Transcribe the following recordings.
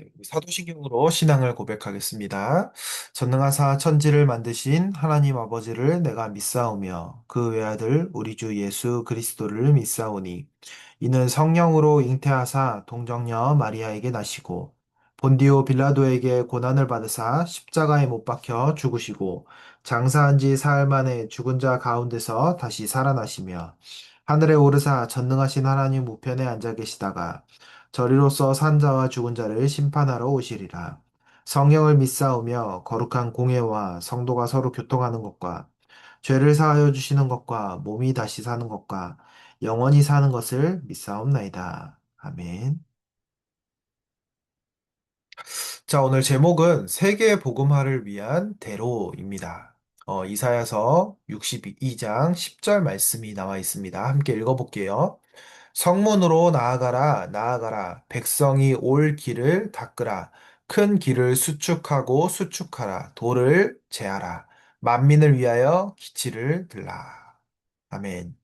네, 우리 사도신경으로 신앙을 고백하겠습니다. 전능하사 천지를 만드신 하나님 아버지를 내가 믿사오며 그 외아들 우리 주 예수 그리스도를 믿사오니 이는 성령으로 잉태하사 동정녀 마리아에게 나시고 본디오 빌라도에게 고난을 받으사 십자가에 못 박혀 죽으시고 장사한 지 사흘 만에 죽은 자 가운데서 다시 살아나시며 하늘에 오르사 전능하신 하나님 우편에 앉아 계시다가 저리로서 산자와 죽은 자를 심판하러 오시리라. 성령을 믿사오며 거룩한 공예와 성도가 서로 교통하는 것과 죄를 사하여 주시는 것과 몸이 다시 사는 것과 영원히 사는 것을 믿사옵나이다. 아멘. 자, 오늘 제목은 세계 복음화를 위한 대로입니다. 이사야서 62장 10절 말씀이 나와 있습니다. 함께 읽어볼게요. 성문으로 나아가라, 나아가라. 백성이 올 길을 닦으라. 큰 길을 수축하고 수축하라. 돌을 제하라. 만민을 위하여 기치를 들라. 아멘.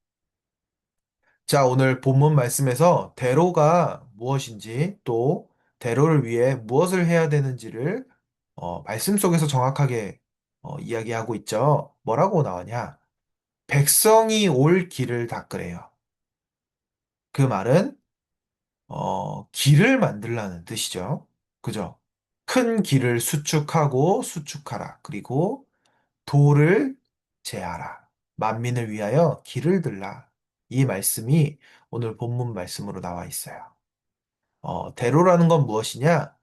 자, 오늘 본문 말씀에서 대로가 무엇인지 또 대로를 위해 무엇을 해야 되는지를 말씀 속에서 정확하게 이야기하고 있죠. 뭐라고 나오냐? 백성이 올 길을 닦으래요. 그 말은 길을 만들라는 뜻이죠. 그죠? 큰 길을 수축하고 수축하라. 그리고 도를 제하라. 만민을 위하여 길을 들라. 이 말씀이 오늘 본문 말씀으로 나와 있어요. 대로라는 건 무엇이냐?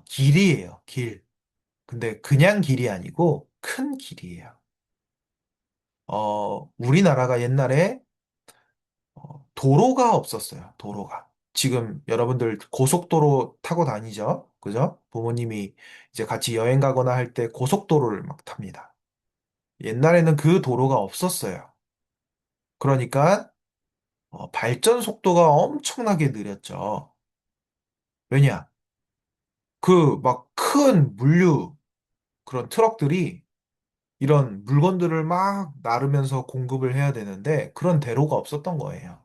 길이에요, 길. 근데 그냥 길이 아니고 큰 길이에요. 우리나라가 옛날에 도로가 없었어요, 도로가. 지금 여러분들 고속도로 타고 다니죠? 그죠? 부모님이 이제 같이 여행 가거나 할 때 고속도로를 막 탑니다. 옛날에는 그 도로가 없었어요. 그러니까 발전 속도가 엄청나게 느렸죠. 왜냐? 그 막 큰 물류 그런 트럭들이 이런 물건들을 막 나르면서 공급을 해야 되는데 그런 대로가 없었던 거예요.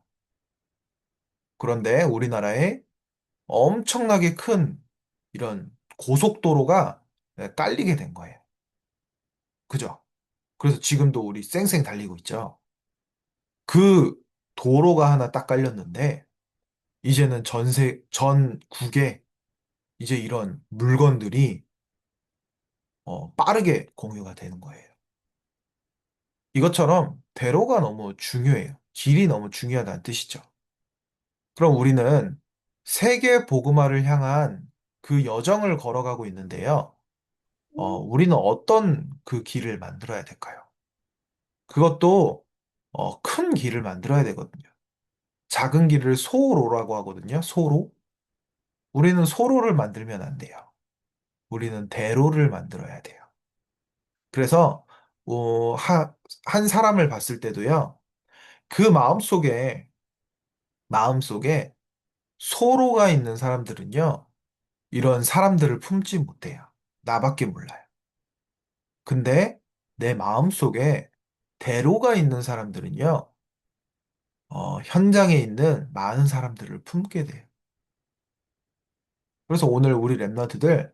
그런데 우리나라에 엄청나게 큰 이런 고속도로가 깔리게 된 거예요. 그죠? 그래서 지금도 우리 쌩쌩 달리고 있죠. 그 도로가 하나 딱 깔렸는데 이제는 전국에 이제 이런 물건들이 빠르게 공유가 되는 거예요. 이것처럼 대로가 너무 중요해요. 길이 너무 중요하다는 뜻이죠. 그럼 우리는 세계 복음화를 향한 그 여정을 걸어가고 있는데요. 우리는 어떤 그 길을 만들어야 될까요? 그것도 큰 길을 만들어야 되거든요. 작은 길을 소로라고 하거든요. 소로. 우리는 소로를 만들면 안 돼요. 우리는 대로를 만들어야 돼요. 그래서 한 사람을 봤을 때도요. 그 마음속에 소로가 있는 사람들은요. 이런 사람들을 품지 못해요. 나밖에 몰라요. 근데 내 마음속에 대로가 있는 사람들은요. 현장에 있는 많은 사람들을 품게 돼요. 그래서 오늘 우리 랩런트들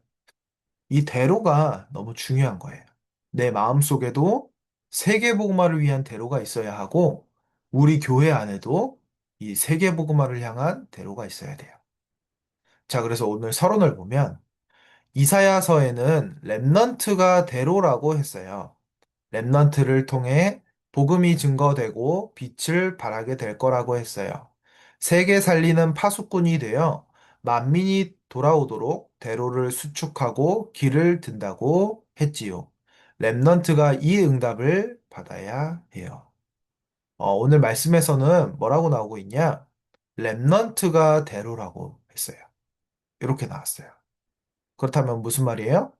이 대로가 너무 중요한 거예요. 내 마음속에도 세계복음화를 위한 대로가 있어야 하고 우리 교회 안에도 이 세계복음화를 향한 대로가 있어야 돼요. 자, 그래서 오늘 서론을 보면 이사야서에는 랩넌트가 대로라고 했어요. 랩넌트를 통해 복음이 증거되고 빛을 발하게 될 거라고 했어요. 세계 살리는 파수꾼이 되어 만민이 돌아오도록 대로를 수축하고 길을 든다고 했지요. 랩넌트가 이 응답을 받아야 해요. 오늘 말씀에서는 뭐라고 나오고 있냐? 랩넌트가 대로라고 했어요. 이렇게 나왔어요. 그렇다면 무슨 말이에요?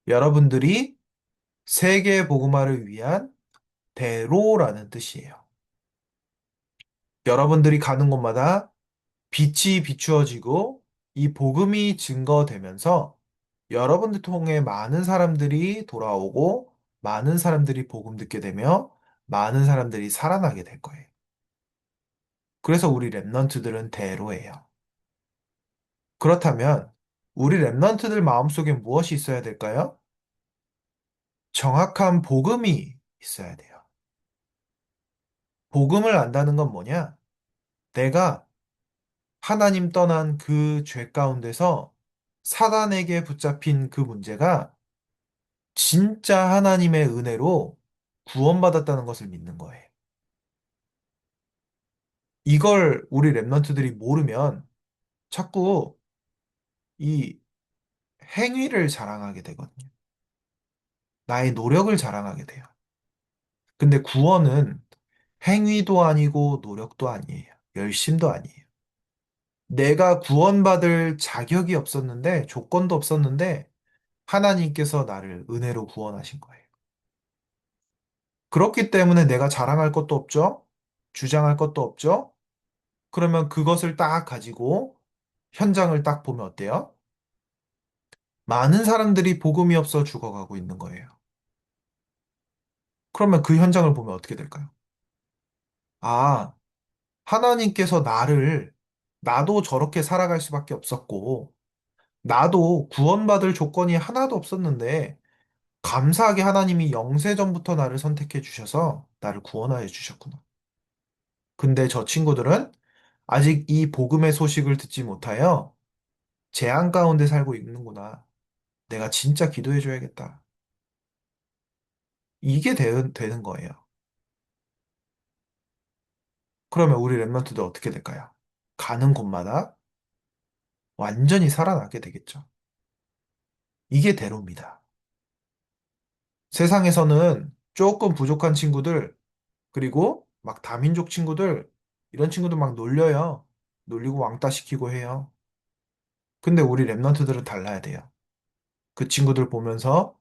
여러분들이 세계 복음화를 위한 대로라는 뜻이에요. 여러분들이 가는 곳마다 빛이 비추어지고 이 복음이 증거되면서 여러분들 통해 많은 사람들이 돌아오고 많은 사람들이 복음 듣게 되며 많은 사람들이 살아나게 될 거예요. 그래서 우리 랩넌트들은 대로예요. 그렇다면 우리 랩런트들 마음속에 무엇이 있어야 될까요? 정확한 복음이 있어야 돼요. 복음을 안다는 건 뭐냐? 내가 하나님 떠난 그 죄 가운데서 사단에게 붙잡힌 그 문제가 진짜 하나님의 은혜로 구원받았다는 것을 믿는 거예요. 이걸 우리 랩런트들이 모르면 자꾸 이 행위를 자랑하게 되거든요. 나의 노력을 자랑하게 돼요. 근데 구원은 행위도 아니고 노력도 아니에요. 열심도 아니에요. 내가 구원받을 자격이 없었는데, 조건도 없었는데, 하나님께서 나를 은혜로 구원하신 거예요. 그렇기 때문에 내가 자랑할 것도 없죠? 주장할 것도 없죠? 그러면 그것을 딱 가지고 현장을 딱 보면 어때요? 많은 사람들이 복음이 없어 죽어가고 있는 거예요. 그러면 그 현장을 보면 어떻게 될까요? 아, 하나님께서 나도 저렇게 살아갈 수밖에 없었고, 나도 구원받을 조건이 하나도 없었는데, 감사하게 하나님이 영세전부터 나를 선택해 주셔서 나를 구원하여 주셨구나. 근데 저 친구들은 아직 이 복음의 소식을 듣지 못하여 재앙 가운데 살고 있는구나. 내가 진짜 기도해 줘야겠다. 이게 되는 거예요. 그러면 우리 랩런트도 어떻게 될까요? 가는 곳마다 완전히 살아나게 되겠죠. 이게 대로입니다. 세상에서는 조금 부족한 친구들, 그리고 막 다민족 친구들, 이런 친구들 막 놀려요. 놀리고 왕따 시키고 해요. 근데 우리 랩런트들은 달라야 돼요. 그 친구들 보면서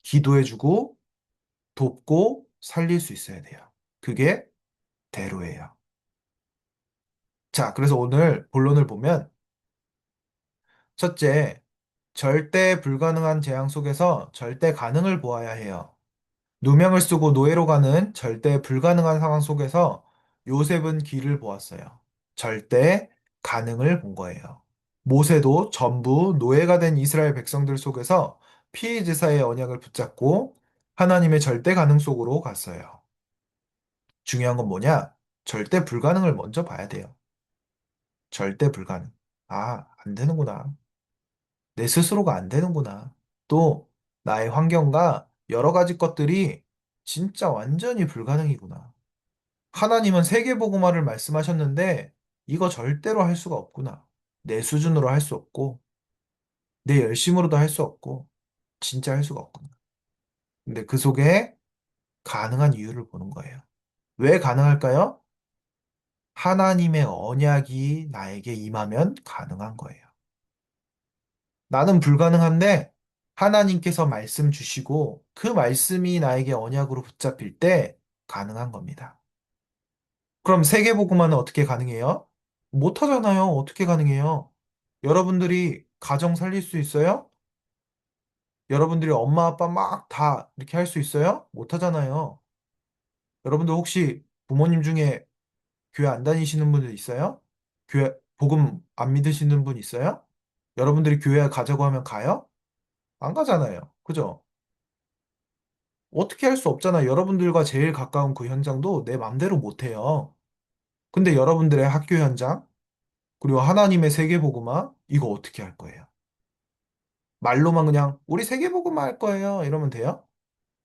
기도해주고 돕고 살릴 수 있어야 돼요. 그게 대로예요. 자, 그래서 오늘 본론을 보면 첫째, 절대 불가능한 재앙 속에서 절대 가능을 보아야 해요. 누명을 쓰고 노예로 가는 절대 불가능한 상황 속에서 요셉은 길을 보았어요. 절대 가능을 본 거예요. 모세도 전부 노예가 된 이스라엘 백성들 속에서 피의제사의 언약을 붙잡고 하나님의 절대 가능 속으로 갔어요. 중요한 건 뭐냐? 절대 불가능을 먼저 봐야 돼요. 절대 불가능. 아, 안 되는구나. 내 스스로가 안 되는구나. 또, 나의 환경과 여러 가지 것들이 진짜 완전히 불가능이구나. 하나님은 세계복음화를 말씀하셨는데, 이거 절대로 할 수가 없구나. 내 수준으로 할 수 없고, 내 열심으로도 할 수 없고, 진짜 할 수가 없구나. 근데 그 속에 가능한 이유를 보는 거예요. 왜 가능할까요? 하나님의 언약이 나에게 임하면 가능한 거예요. 나는 불가능한데 하나님께서 말씀 주시고 그 말씀이 나에게 언약으로 붙잡힐 때 가능한 겁니다. 그럼 세계복음화는 어떻게 가능해요? 못하잖아요. 어떻게 가능해요? 여러분들이 가정 살릴 수 있어요? 여러분들이 엄마 아빠 막 다 이렇게 할 수 있어요? 못하잖아요. 여러분들 혹시 부모님 중에 교회 안 다니시는 분들 있어요? 교회 복음 안 믿으시는 분 있어요? 여러분들이 교회 가자고 하면 가요? 안 가잖아요. 그죠? 어떻게 할 수 없잖아요. 여러분들과 제일 가까운 그 현장도 내 맘대로 못 해요. 근데 여러분들의 학교 현장, 그리고 하나님의 세계복음화, 이거 어떻게 할 거예요? 말로만 그냥 우리 세계복음화 할 거예요. 이러면 돼요?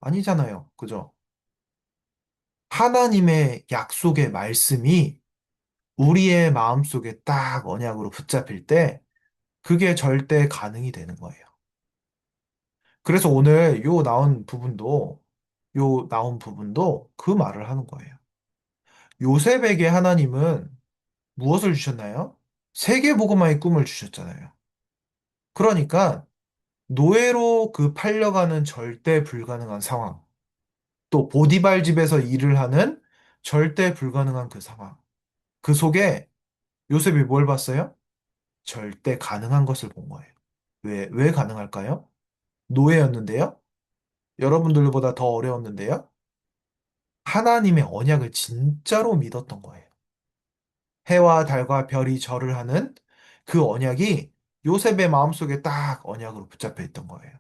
아니잖아요. 그죠? 하나님의 약속의 말씀이 우리의 마음속에 딱 언약으로 붙잡힐 때 그게 절대 가능이 되는 거예요. 그래서 오늘 요 나온 부분도 그 말을 하는 거예요. 요셉에게 하나님은 무엇을 주셨나요? 세계복음화의 꿈을 주셨잖아요. 그러니까 노예로 그 팔려가는 절대 불가능한 상황, 또 보디발 집에서 일을 하는 절대 불가능한 그 상황, 그 속에 요셉이 뭘 봤어요? 절대 가능한 것을 본 거예요. 왜 가능할까요? 노예였는데요? 여러분들보다 더 어려웠는데요? 하나님의 언약을 진짜로 믿었던 거예요. 해와 달과 별이 절을 하는 그 언약이 요셉의 마음속에 딱 언약으로 붙잡혀 있던 거예요.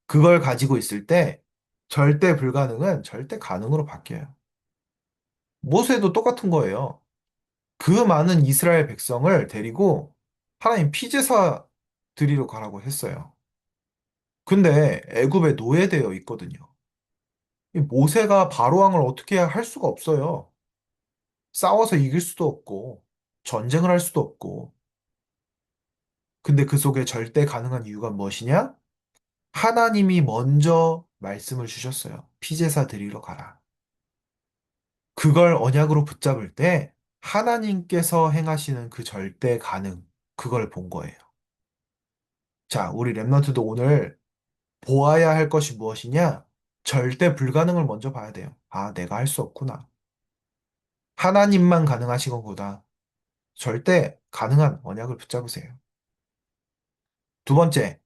그걸 가지고 있을 때 절대 불가능은 절대 가능으로 바뀌어요. 모세도 똑같은 거예요. 그 많은 이스라엘 백성을 데리고 하나님 피제사 드리러 가라고 했어요. 근데 애굽에 노예되어 있거든요. 이 모세가 바로왕을 어떻게 할 수가 없어요. 싸워서 이길 수도 없고, 전쟁을 할 수도 없고. 근데 그 속에 절대 가능한 이유가 무엇이냐? 하나님이 먼저 말씀을 주셨어요. 피제사 드리러 가라. 그걸 언약으로 붙잡을 때 하나님께서 행하시는 그 절대 가능, 그걸 본 거예요. 자, 우리 랩런트도 오늘 보아야 할 것이 무엇이냐? 절대 불가능을 먼저 봐야 돼요. 아, 내가 할 수 없구나. 하나님만 가능하신 것보다 절대 가능한 언약을 붙잡으세요. 두 번째,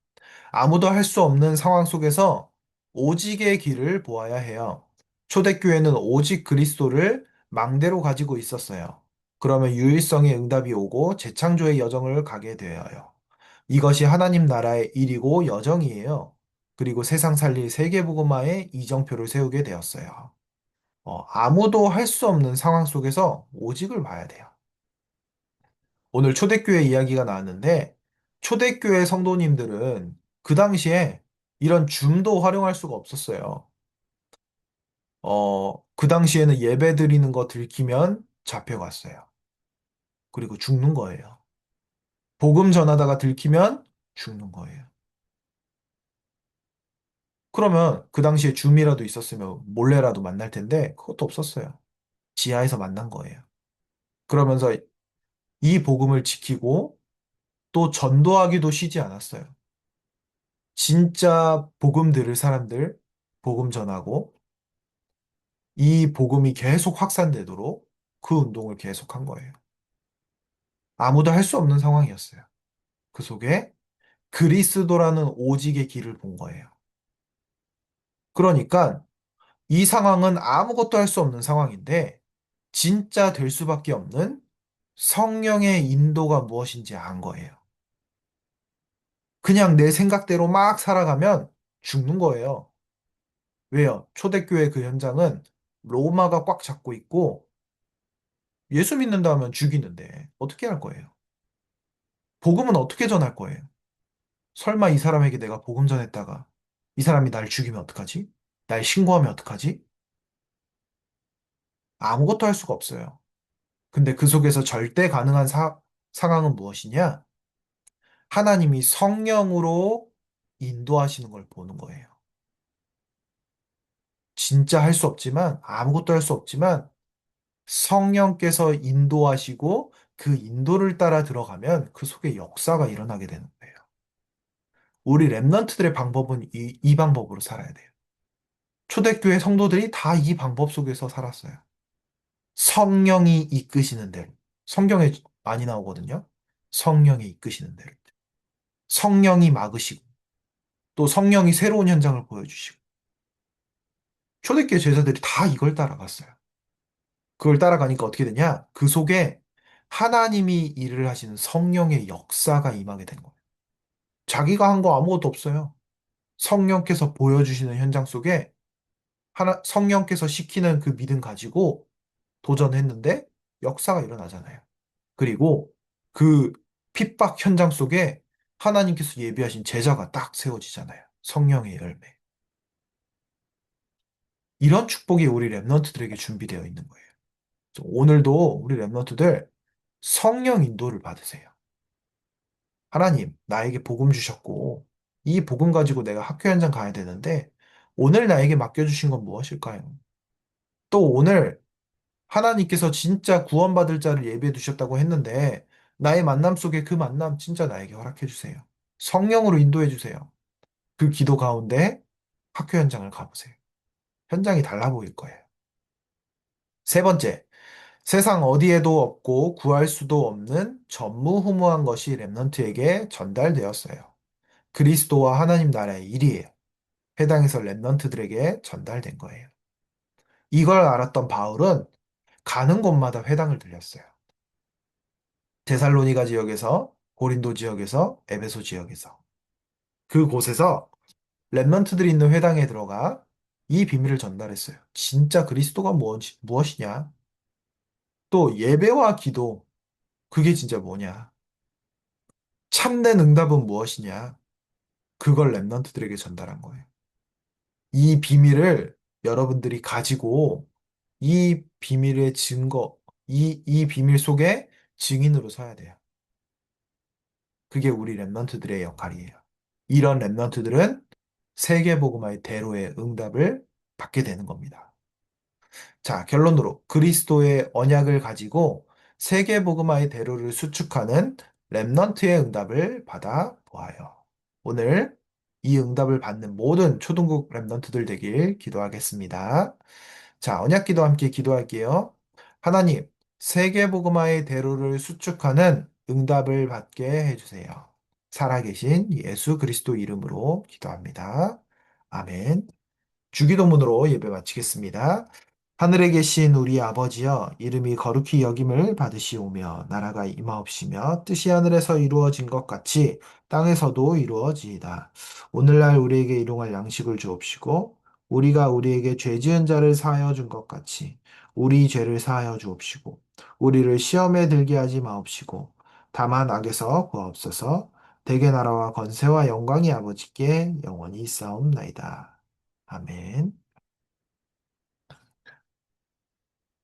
아무도 할 수 없는 상황 속에서 오직의 길을 보아야 해요. 초대교회는 오직 그리스도를 망대로 가지고 있었어요. 그러면 유일성의 응답이 오고 재창조의 여정을 가게 되어요. 이것이 하나님 나라의 일이고 여정이에요. 그리고 세상 살릴 세계복음화의 이정표를 세우게 되었어요. 아무도 할 수 없는 상황 속에서 오직을 봐야 돼요. 오늘 초대교회 이야기가 나왔는데, 초대교회 성도님들은 그 당시에 이런 줌도 활용할 수가 없었어요. 그 당시에는 예배 드리는 거 들키면 잡혀갔어요. 그리고 죽는 거예요. 복음 전하다가 들키면 죽는 거예요. 그러면 그 당시에 줌이라도 있었으면 몰래라도 만날 텐데 그것도 없었어요. 지하에서 만난 거예요. 그러면서 이 복음을 지키고 또 전도하기도 쉬지 않았어요. 진짜 복음 들을 사람들 복음 전하고 이 복음이 계속 확산되도록 그 운동을 계속한 거예요. 아무도 할 수 없는 상황이었어요. 그 속에 그리스도라는 오직의 길을 본 거예요. 그러니까 이 상황은 아무것도 할 수 없는 상황인데 진짜 될 수밖에 없는 성령의 인도가 무엇인지 안 거예요. 그냥 내 생각대로 막 살아가면 죽는 거예요. 왜요? 초대교회 그 현장은 로마가 꽉 잡고 있고 예수 믿는다 하면 죽이는데 어떻게 할 거예요? 복음은 어떻게 전할 거예요? 설마 이 사람에게 내가 복음 전했다가 이 사람이 날 죽이면 어떡하지? 날 신고하면 어떡하지? 아무것도 할 수가 없어요. 근데 그 속에서 절대 가능한 상황은 무엇이냐? 하나님이 성령으로 인도하시는 걸 보는 거예요. 진짜 할 수 없지만, 아무것도 할 수 없지만, 성령께서 인도하시고 그 인도를 따라 들어가면 그 속에 역사가 일어나게 되는 거예요. 우리 랩런트들의 방법은 이 방법으로 살아야 돼요. 초대교회 성도들이 다 이 방법 속에서 살았어요. 성령이 이끄시는 대로. 성경에 많이 나오거든요. 성령이 이끄시는 대로. 성령이 막으시고, 또 성령이 새로운 현장을 보여주시고. 초대교회 제자들이 다 이걸 따라갔어요. 그걸 따라가니까 어떻게 되냐? 그 속에 하나님이 일을 하시는 성령의 역사가 임하게 된 거예요. 자기가 한 거 아무것도 없어요. 성령께서 보여주시는 현장 속에 성령께서 시키는 그 믿음 가지고 도전했는데 역사가 일어나잖아요. 그리고 그 핍박 현장 속에 하나님께서 예비하신 제자가 딱 세워지잖아요. 성령의 열매. 이런 축복이 우리 랩런트들에게 준비되어 있는 거예요. 오늘도 우리 랩런트들 성령 인도를 받으세요. 하나님, 나에게 복음 주셨고, 이 복음 가지고 내가 학교 현장 가야 되는데, 오늘 나에게 맡겨주신 건 무엇일까요? 또 오늘 하나님께서 진짜 구원받을 자를 예비해 두셨다고 했는데, 나의 만남 속에 그 만남 진짜 나에게 허락해 주세요. 성령으로 인도해 주세요. 그 기도 가운데 학교 현장을 가보세요. 현장이 달라 보일 거예요. 세 번째, 세상 어디에도 없고 구할 수도 없는 전무후무한 것이 랩넌트에게 전달되었어요. 그리스도와 하나님 나라의 일이에요. 해당에서 랩넌트들에게 전달된 거예요. 이걸 알았던 바울은 가는 곳마다 회당을 들렸어요. 데살로니가 지역에서 고린도 지역에서, 에베소 지역에서. 그곳에서 랩런트들이 있는 회당에 들어가 이 비밀을 전달했어요. 진짜 그리스도가 무엇이냐? 또 예배와 기도, 그게 진짜 뭐냐? 참된 응답은 무엇이냐? 그걸 랩런트들에게 전달한 거예요. 이 비밀을 여러분들이 가지고 이 비밀의 증거, 이 비밀 속에 증인으로 서야 돼요. 그게 우리 랩런트들의 역할이에요. 이런 랩런트들은 세계복음화의 대로의 응답을 받게 되는 겁니다. 자, 결론으로 그리스도의 언약을 가지고 세계복음화의 대로를 수축하는 랩넌트의 응답을 받아 보아요. 오늘 이 응답을 받는 모든 초등국 랩넌트들 되길 기도하겠습니다. 자, 언약기도 함께 기도할게요. 하나님, 세계복음화의 대로를 수축하는 응답을 받게 해주세요. 살아계신 예수 그리스도 이름으로 기도합니다. 아멘. 주기도문으로 예배 마치겠습니다. 하늘에 계신 우리 아버지여, 이름이 거룩히 여김을 받으시오며, 나라가 임하옵시며, 뜻이 하늘에서 이루어진 것 같이 땅에서도 이루어지이다. 오늘날 우리에게 일용할 양식을 주옵시고, 우리가 우리에게 죄 지은 자를 사하여 준 것 같이, 우리 죄를 사하여 주옵시고, 우리를 시험에 들게 하지 마옵시고, 다만 악에서 구하옵소서. 대개 나라와 건세와 영광이 아버지께 영원히 있사옵나이다. 아멘.